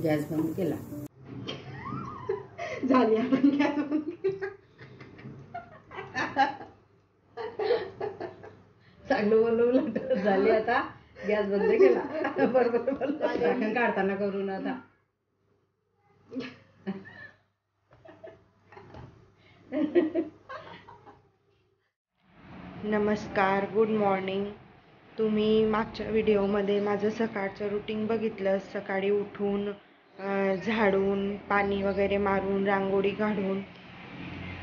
Gas बंद केला. झाली आपण गॅस बंद केला. चांगलं बोलवलं झाली आता गॅस बंद केला. बरोबर झाकण काढताना करून आता. नमस्कार, गुड मॉर्निंग. तुम्ही मागच्या व्हिडिओमध्ये माझं सकाळचं रुटीन बघितलं. सकाळी उठून झाडून पाणी वगैरे मारून रांगोळी काढून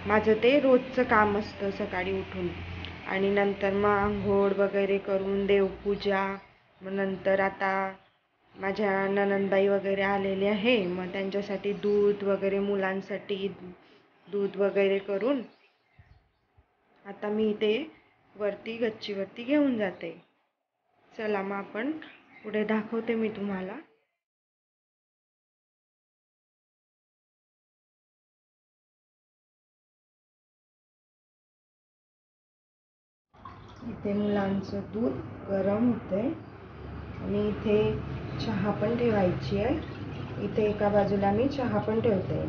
माझं ते रोजचं काम असतं सकाळी उठून. आणि नंतर मग आंघोळ वगैरे करून देवपूजा. मग नंतर आता माझ्या नणंदबाई वगैरे आलेले आहे, मग त्यांच्यासाठी दूध वगैरे, मुलांसाठी दूध वगैरे करून आता मी ते वरती गच्चीवरती घेऊन जाते. चला मग आपण पुढे दाखवते मी तुम्हाला. इथे मुलांचं दूध गरम होते आणि इथे चहा पण ठेवायची आहे. इथे एका बाजूला मी चहा पण ठेवते.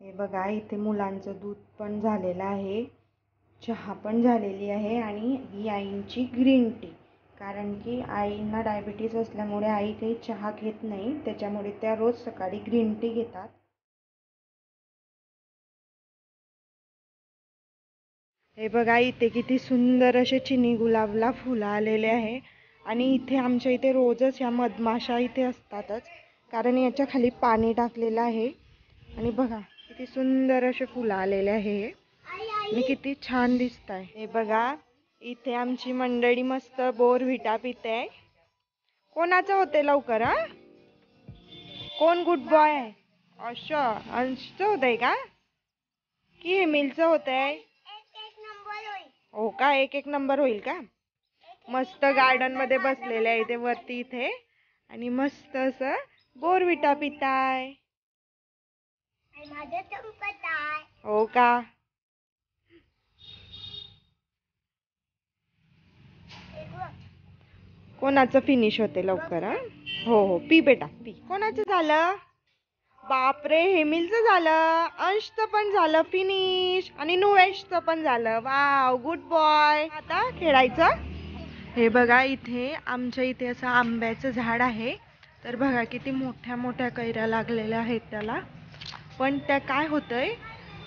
हे बघा, इथे मुलांचं दूध पण झालेलं आहे, चहा पण झालेली आहे आणि ही आईंची ग्रीन टी. कारण की आईंना डायबिटीज असल्यामुळे आई काही चहा घेत नाही, त्याच्यामुळे त्या रोज सकाळी ग्रीन टी घेतात. हे बघा, इथे किती सुंदर असे चिनी गुलाबला फुलं आलेले आहे. आणि इथे आमच्या इथे रोजच ह्या मधमाशा इथे असतातच, कारण याच्या खाली पाणी टाकलेलं आहे. आणि बघा किती सुंदर असे फुलं आलेले आहे आणि किती छान दिसत आहे. हे बघा, इथे आमची मंडळी मस्त बोरव्हिटा पिते. कोणाचं होते लवकर? कोण गुड बॉय आहे? अच्छा, अंशचं होतंय का की हेमिलचं होतंय? हो का, एक नंबर होईल का? मस्त गार्डन मध्ये बसलेले आहे ते वरती इथे आणि मस्त असं बोरव्हिटा पिताय. हो का? कोणाचं फिनिश होते लवकर? हो हो, पी बेटा पी. कोणाचं झालं? बापरे, हेमिलचं झालं, अंशचं पण झालं फिनिश आणि नुवेशचं पण झालं. Wow, good boy. आता खेळायचं. हे बघा, इथे आमच्या इथे असं आंब्याचं झाड आहे. तर बघा किती मोठ्या मोठ्या कैऱ्या लागलेल्या आहेत त्याला. पण त्या काय होतंय,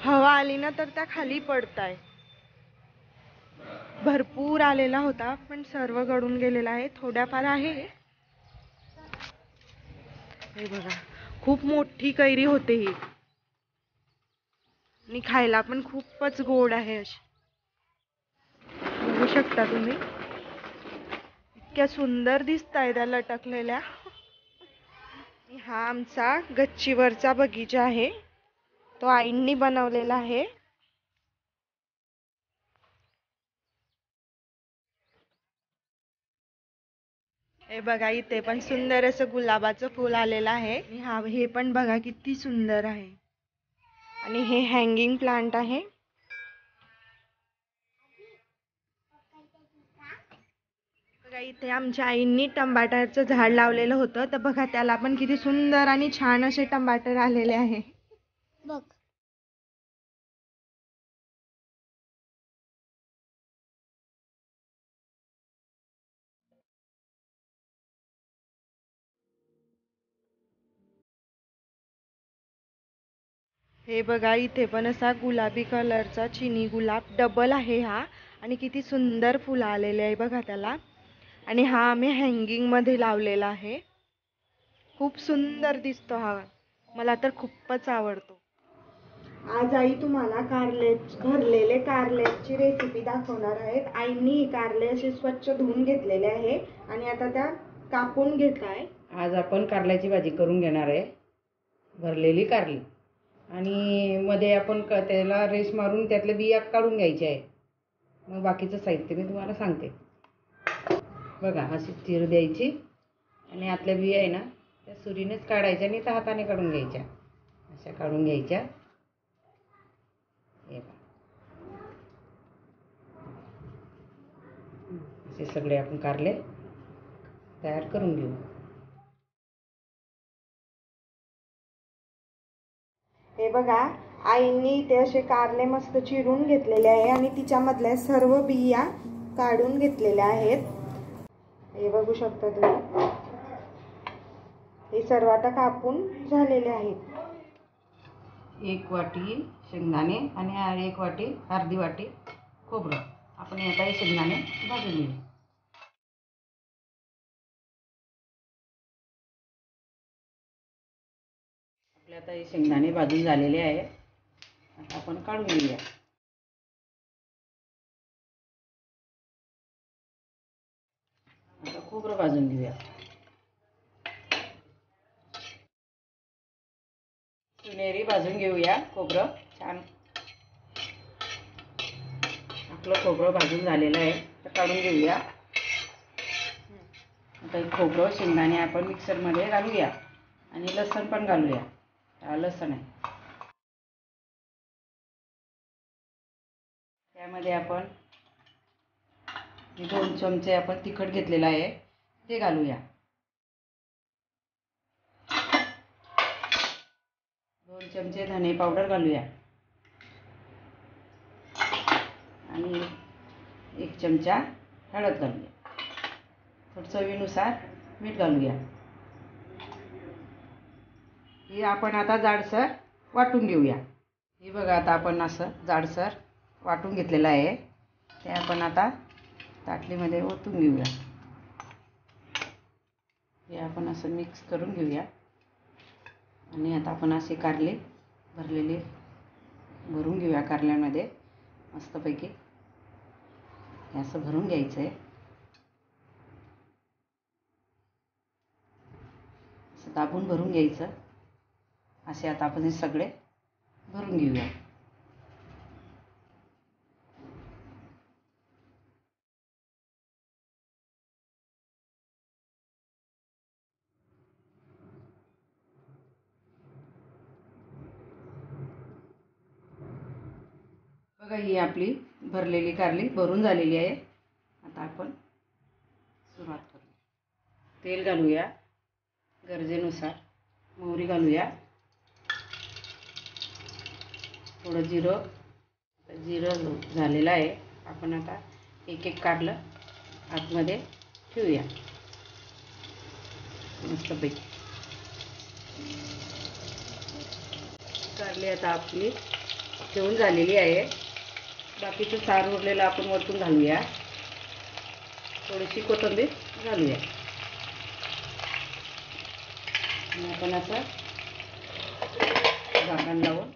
हवा आली ना तर त्या खाली पडताय. भरपूर आलेला होता पण सर्व गळून गेलेला आहे. थोड्याफार आहे. हे बघा, खूप मोठी कैरी होते ही आणि खायला पण खूपच गोड आहे अशी. बघू शकता तुम्ही, इतक्या सुंदर दिसताय त्या लटकलेल्या. हा आमचा गच्चीवरचा बगीचा आहे, तो आईंनी बनवलेला आहे. हे बघा, इथे पण सुंदर असं गुलाबाचं फूल आलेलं आहे. हे पण बघा किती सुंदर आहे. आणि हे हँगिंग प्लांट आहे. बघा, इथे आमच्या आईंनी टमाटरचं झाड लावलेलं होतं, तर बघा त्याला पण किती सुंदर आणि छान असे टमाटर आलेले आहे. बघ, हे बघा, इथे पण असा गुलाबी कलरचा चिनी गुलाब डबल आहे हा आणि किती सुंदर फुलं आलेले आहे बघा त्याला. आणि हा आम्ही हँगिंग मध्ये लावलेला आहे. खूप सुंदर दिसतो हा, मला तर खूपच आवडतो. आज आई तुम्हाला भरलेले कारल्याची रेसिपी दाखवणार आहेत. आईंनी कारले असे स्वच्छ धुवून घेतलेले आहे आणि आता त्या कापून घेत आहे. आज आपण कारल्याची भाजी करून घेणार आहे, भरलेली कारली. आणि मध्ये आपण त्याला रेस मारून त्यातले बिया काढून घ्यायचे आहे. मग बाकीचं साहित्य मी तुम्हाला सांगते. बघा, अशी चीर द्यायची आणि आतल्या बिया आहे ना त्या सुरीनेच काढायच्या आणि त्या हाताने काढून घ्यायच्या. अशा काढून घ्यायच्या. हे बघा असे सगळे आपण कारले तयार करून घेऊ. हे बघा आईंनी इथे असे कारले मस्त चिरून घेतलेले आहे आणि तिच्यामधल्या सर्व बिया काढून घेतलेल्या आहेत. हे बघू शकता तुम्ही. हे सर्व आता कापून झालेले आहेत. 1 वाटी शेंगदाणे आणि 1 वाटी अर्धी वाटी खोबरं. आपण आता हे शेंगदाणे भाजून घेऊ. आपले आता हे शेंगदाणे भाजून झालेले आहे. आता आपण काढून घेऊया. आता खोबरं भाजून घेऊया. सोनेरी भाजून घेऊया खोबरं. छान आपलं खोबरं भाजून झालेलं आहे. तर काढून घेऊया. आता हे खोबरं शेंगदाणे आपण मिक्सरमध्ये घालूया आणि लसूण पण घालूया. लसूण आहे त्यामध्ये आपण 2 चमचे आपण तिखट घेतलेलं आहे ते घालूया. 2 चमचे धने पावडर घालूया आणि 1 चमचा हळद घालूया. थोडं चवीनुसार मीठ घालूया. हे आपण आता जाडसर वाटून घेऊया. हे बघा आता आपण असं जाडसर वाटून घेतलेलं आहे. ते आपण आता ताटलीमध्ये ओतून घेऊया. हे आपण असं मिक्स करून घेऊया आणि आता आपण असे कारले भरलेले भरून घेऊया. कारल्यामध्ये मस्तपैकी हे असं भरून घ्यायचं आहे. असं दाबून भरून घ्यायचं. असे आता आपण हे सगळे भरून घेऊया. बघा ही आपली भरलेली कारली भरून झालेली आहे. आता आपण सुरुवात करूया. तेल घालूया गरजेनुसार. मोहरी घालूया. थोडं जिरं झालेलं आहे. आपण आता एक कारलं आतमध्ये ठेवूया मस्तपैकी. कारली आता आपली ठेवून झालेली आहे. बाकीचं सार उरलेलं आपण वरतून घालूया. थोडीशी कोथिंबीर घालूया आणि आपण असं झाकण लावून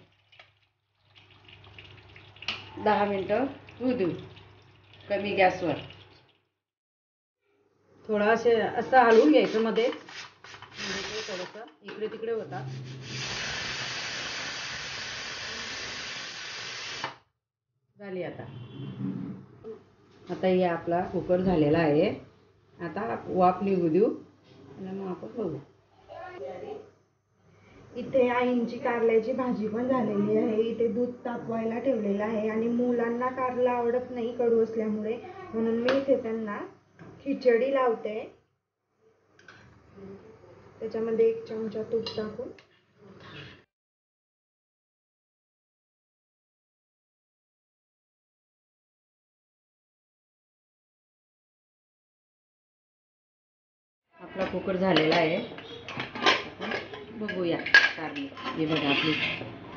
10 मिनिटं होऊ देऊ कमी गॅसवर. थोडं असं हलवून घ्यायचं मध्ये. म्हणजे थोडंसं इकडे तिकडे होता. झाली आता हे आपला कुकर झालेला आहे. आता वाफ निघू देऊ आणि मग आपण बघू. इथे आईंची कारल्याची भाजी पण झालेली आहे. इथे दूध तापवायला ठेवलेलं आहे आणि मुलांना कारलं आवडत नाही कडू असल्यामुळे, म्हणून मी इथे त्यांना खिचडी लावते. त्याच्यामध्ये 1 चमचा तूप टाकून आपला कुकर झालेला आहे. आपण बघूया कारली. हे बघा आपली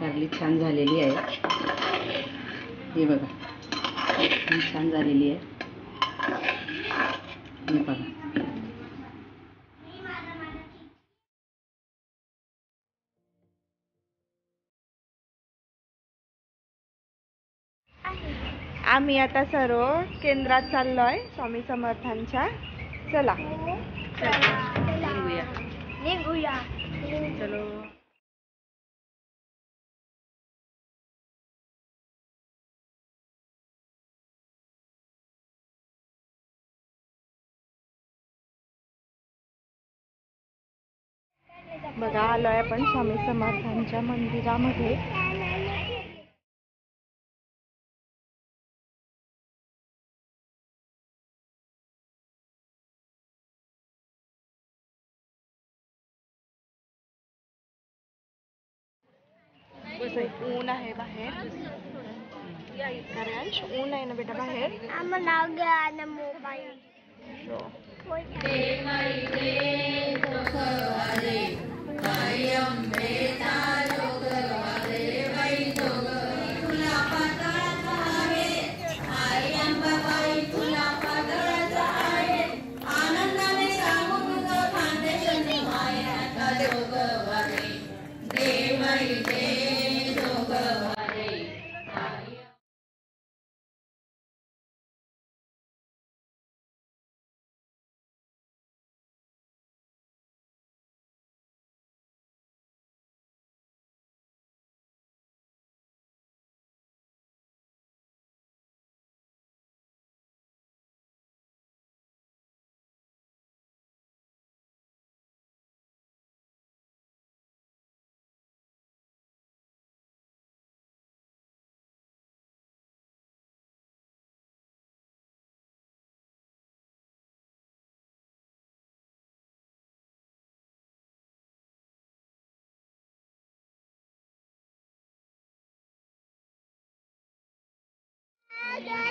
कारली छान झालेली आहे. हे बघा छान झालेली आहे. हे बघा आम्ही आता सर्व केंद्रात चाललोय स्वामी समर्थांच्या. चला निघूया. चलो. बघा आलोय आपण स्वामी समर्थांच्या मंदिरामध्ये. ऊन आहे बाहेर. कार्यांश ऊन आहे ना बेटा बाहेर.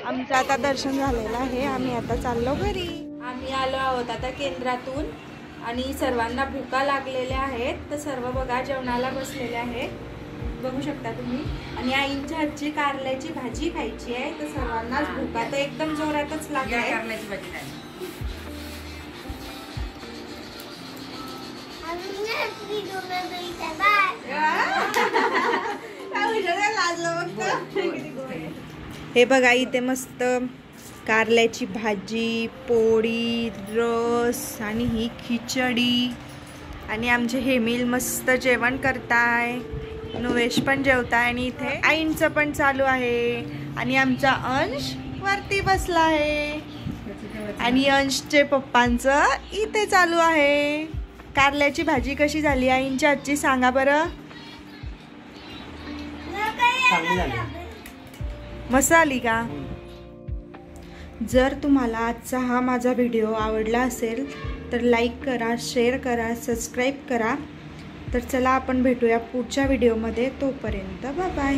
आमचं आता दर्शन झालेलं आहे. आम्ही आता चाललो घरी. आम्ही आलो आहोत आता केंद्रातून आणि सर्वांना भुका लागलेल्या आहेत. तर सर्व बघा जेवणाला बसलेले आहेत, बघू शकता तुम्ही. आणि आईंच्या हातची कारल्याची भाजी खायची आहे. तर सर्वांनाच भुका तर एकदम जोरातच लागली. कारल्याची भाजी खायची. हे बघा इथे मस्त कारल्याची भाजी, पोळी, रस आणि ही खिचडी. आणि आमचे हेमिल मस्त जेवण करताय, नवेश पण जेवताय आणि इथे आईंचं पण चालू आहे. आणि आमचा अंश वरती बसला आहे आणि अंशचे पप्पांचं इथे चालू आहे. कारल्याची भाजी कशी झाली आईंच्या हातची सांगा बरं. मस्त आली का? जर तुम्हाला आजचा हा माझा व्हिडिओ आवडला असेल तर लाईक करा, शेअर करा, सबस्क्राईब करा. तर चला आपण भेटूया पुढच्या व्हिडिओमध्ये. तोपर्यंत बाय बाय.